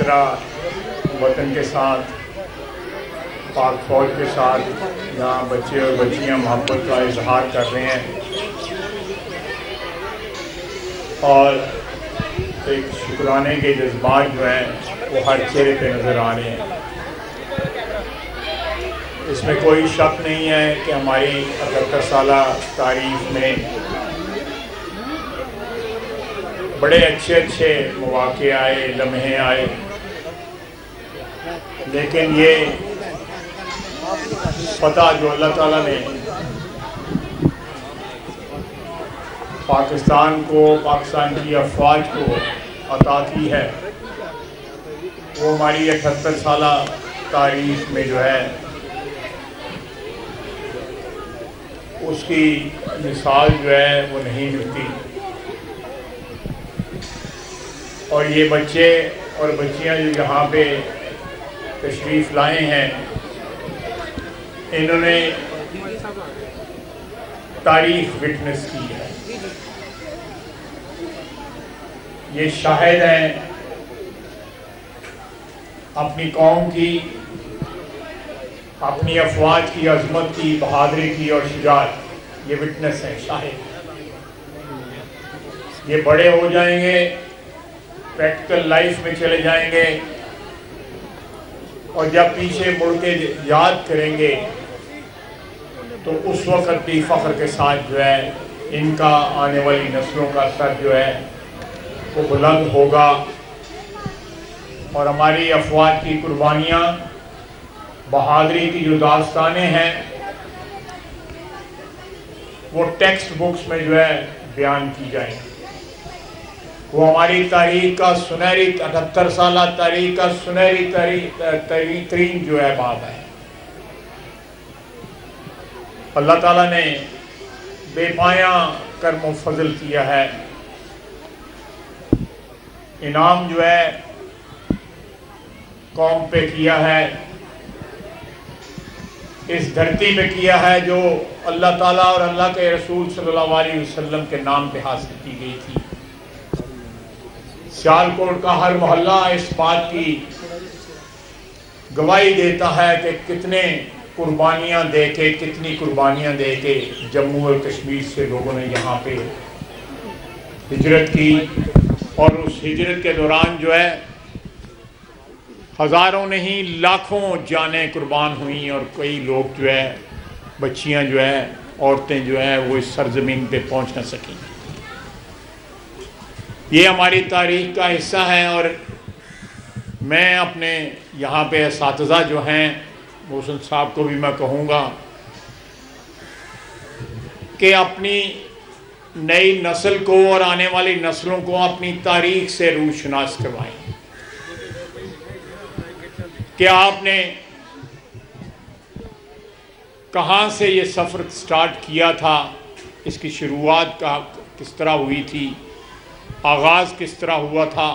طرح وطن کے ساتھ، پاک فوج کے ساتھ یہاں بچے اور بچیاں محبت کا اظہار کر رہے ہیں، اور ایک شکرانے کے جذبات جو ہیں وہ ہر چہرے پہ نظر آ رہے ہیں۔ اس میں کوئی شک نہیں ہے کہ ہماری 78 سالہ تاریخ میں بڑے اچھے مواقع آئے، لمحے آئے، لیکن یہ فتح جو اللہ تعالیٰ نے پاکستان کو، پاکستان کی افواج کو عطا کی ہے، وہ ہماری 78 سالہ تاریخ میں جو ہے اس کی مثال جو ہے وہ نہیں ملتی۔ اور یہ بچے اور بچیاں جو یہاں پہ تشریف لائے ہیں، انہوں نے تاریخ وٹنس کی ہے۔ یہ شاہد ہیں اپنی قوم کی، اپنی افواج کی عظمت کی، بہادری کی اور شجاعت، یہ وٹنس ہیں، شاہد۔ یہ بڑے ہو جائیں گے، پریکٹیکل لائف میں چلے جائیں گے، اور جب پیچھے مڑ کے یاد کریں گے تو اس وقت بھی فخر کے ساتھ جو ہے ان کا آنے والی نسلوں کا سر جو ہے وہ بلند ہوگا، اور ہماری افواج کی قربانیاں، بہادری کی جو داستانیں ہیں وہ ٹیکسٹ بکس میں جو ہے بیان کی جائیں۔ وہ ہماری تاریخ کا سنہری 78 سالہ تاریخ کا سنہری ترین جو ہے باب ہے۔ اللہ تعالیٰ نے بے پایاں کرم و فضل کیا ہے، انعام جو ہے قوم پہ کیا ہے، اس دھرتی پہ کیا ہے، جو اللہ تعالیٰ اور اللہ کے رسول صلی اللہ علیہ وسلم کے نام پہ حاصل کی گئی تھی۔ سیالکوٹ کا ہر محلہ اس بات کی گواہی دیتا ہے کہ کتنی قربانیاں دے کے جموں اور کشمیر سے لوگوں نے یہاں پہ ہجرت کی، اور اس ہجرت کے دوران جو ہے ہزاروں نہیں لاکھوں جانیں قربان ہوئیں، اور کئی لوگ جو ہے بچیاں جو ہے، عورتیں جو ہیں وہ اس سرزمین پہ پہنچ نہ سکیں۔ یہ ہماری تاریخ کا حصہ ہے، اور میں اپنے یہاں پہ اساتذہ جو ہیں محسن صاحب کو بھی میں کہوں گا کہ اپنی نئی نسل کو اور آنے والی نسلوں کو اپنی تاریخ سے روشناس کروائیں، کہ آپ نے کہاں سے یہ سفر سٹارٹ کیا تھا، اس کی شروعات کس طرح ہوئی تھی، آغاز کس طرح ہوا تھا۔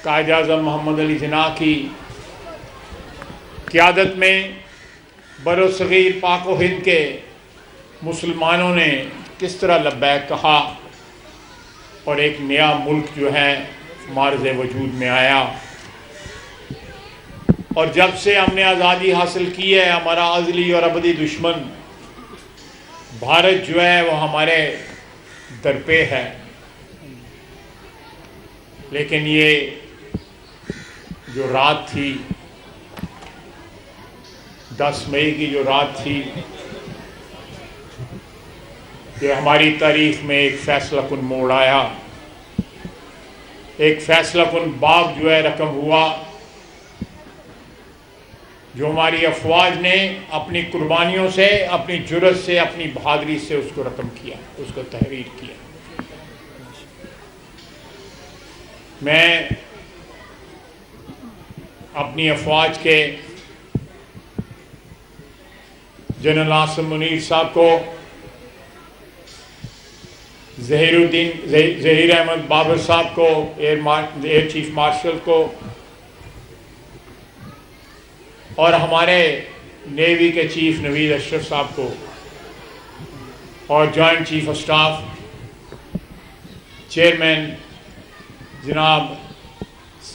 قائد اعظم محمد علی جناح کی قیادت میں برصغیر پاک و ہند کے مسلمانوں نے کس طرح لبیک کہا، اور ایک نیا ملک جو ہے معرض وجود میں آیا۔ اور جب سے ہم نے آزادی حاصل کی ہے، ہمارا ازلی اور ابدی دشمن بھارت جو ہے وہ ہمارے درپے ہے، لیکن یہ جو رات تھی، 10 مئی کی جو رات تھی، یہ ہماری تاریخ میں ایک فیصلہ کن موڑ آیا، ایک فیصلہ کن باب جو ہے رقم ہوا، جو ہماری افواج نے اپنی قربانیوں سے، اپنی جرأت سے، اپنی بہادری سے اس کو رقم کیا، اس کو تحریر کیا۔ میں اپنی افواج کے جنرل عاصم منیر صاحب کو، ظہیر احمد بابر صاحب کو، ایئر چیف مارشل کو، اور ہمارے نیوی کے چیف نوید اشرف صاحب کو، اور joint chief of staff chairman جناب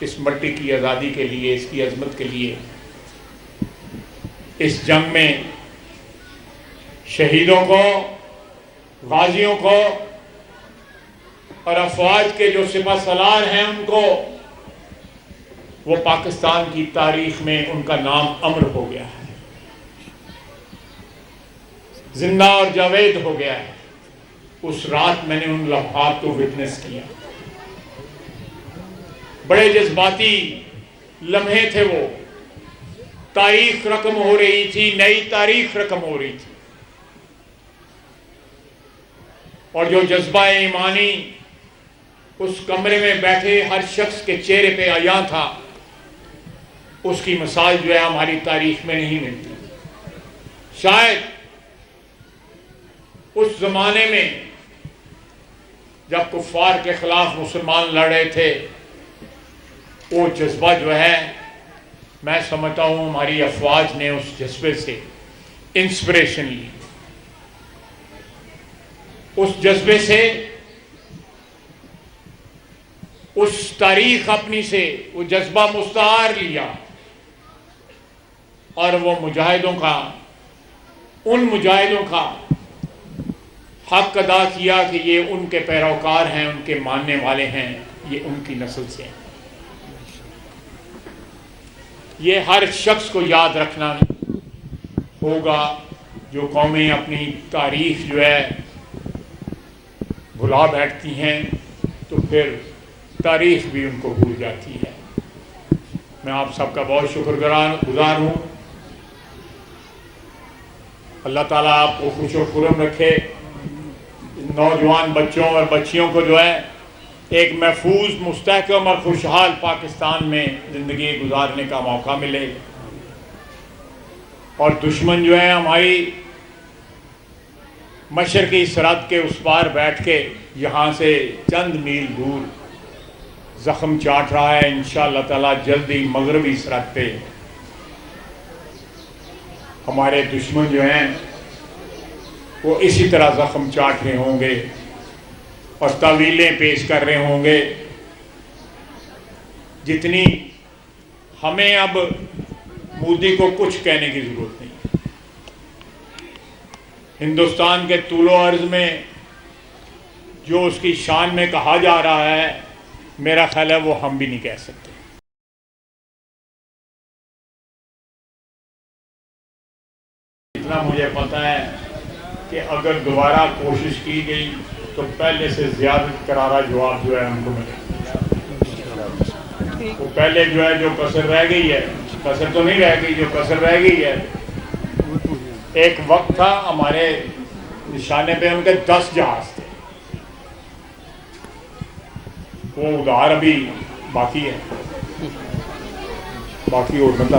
اس مٹی کی آزادی کے لیے، اس کی عظمت کے لیے، اس جنگ میں شہیدوں کو، غازیوں کو اور افواج کے جو سپہ سالار ہیں ان کو، وہ پاکستان کی تاریخ میں ان کا نام امر ہو گیا ہے، زندہ اور جاوید ہو گیا ہے۔ اس رات میں نے ان لمحات کو وٹنس کیا، بڑے جذباتی لمحے تھے وہ، تاریخ رقم ہو رہی تھی، نئی تاریخ رقم ہو رہی تھی، اور جو جذبہ ایمانی اس کمرے میں بیٹھے ہر شخص کے چہرے پہ عیاں تھا، اس کی مثال جو ہے ہماری تاریخ میں نہیں ملتی۔ شاید اس زمانے میں جب کفار کے خلاف مسلمان لڑ رہے تھے، وہ جذبہ جو ہے میں سمجھتا ہوں ہماری افواج نے اس جذبے سے انسپریشن لی، اس جذبے سے، اس تاریخ اپنی سے وہ جذبہ مستعار لیا، اور وہ مجاہدوں کا، ان مجاہدوں کا حق ادا کیا کہ یہ ان کے پیروکار ہیں، ان کے ماننے والے ہیں، یہ ان کی نسل سے ہیں۔ یہ ہر شخص کو یاد رکھنا ہوگا۔ جو قومیں اپنی تاریخ جو ہے بھلا بیٹھتی ہیں تو پھر تاریخ بھی ان کو بھول جاتی ہے۔ میں آپ سب کا بہت شکر گزار ہوں۔ اللہ تعالیٰ آپ کو خوش و خرم رکھے، نوجوان بچوں اور بچیوں کو جو ہے ایک محفوظ، مستحکم اور خوشحال پاکستان میں زندگی گزارنے کا موقع ملے، اور دشمن جو ہے ہماری مشرقی سرحد کے اس پار بیٹھ کے یہاں سے چند میل دور زخم چاٹ رہا ہے، انشاءاللہ تعالیٰ جلدی مغربی سرحد پہ ہمارے دشمن جو ہیں وہ اسی طرح زخم چاٹ رہے ہوں گے اور تعویلیں پیش کر رہے ہوں گے۔ جتنی ہمیں اب مودی کو کچھ کہنے کی ضرورت نہیں، ہندوستان کے طول و عرض میں جو اس کی شان میں کہا جا رہا ہے، میرا خیال ہے وہ ہم بھی نہیں کہہ سکتے۔ اتنا مجھے پتہ ہے کہ اگر دوبارہ کوشش کی گئی تو پہلے سے زیادہ کرارا جواب جو ہے ہم کو ملے۔ وہ پہلے جو ہے جو کسر رہ گئی ہے، کسر تو نہیں رہ گئی، جو کسر رہ گئی ہے، ایک وقت تھا ہمارے نشانے پہ ان کے 10 جہاز تھے، وہ ادھار ابھی باقی ہے، باقی اور بتا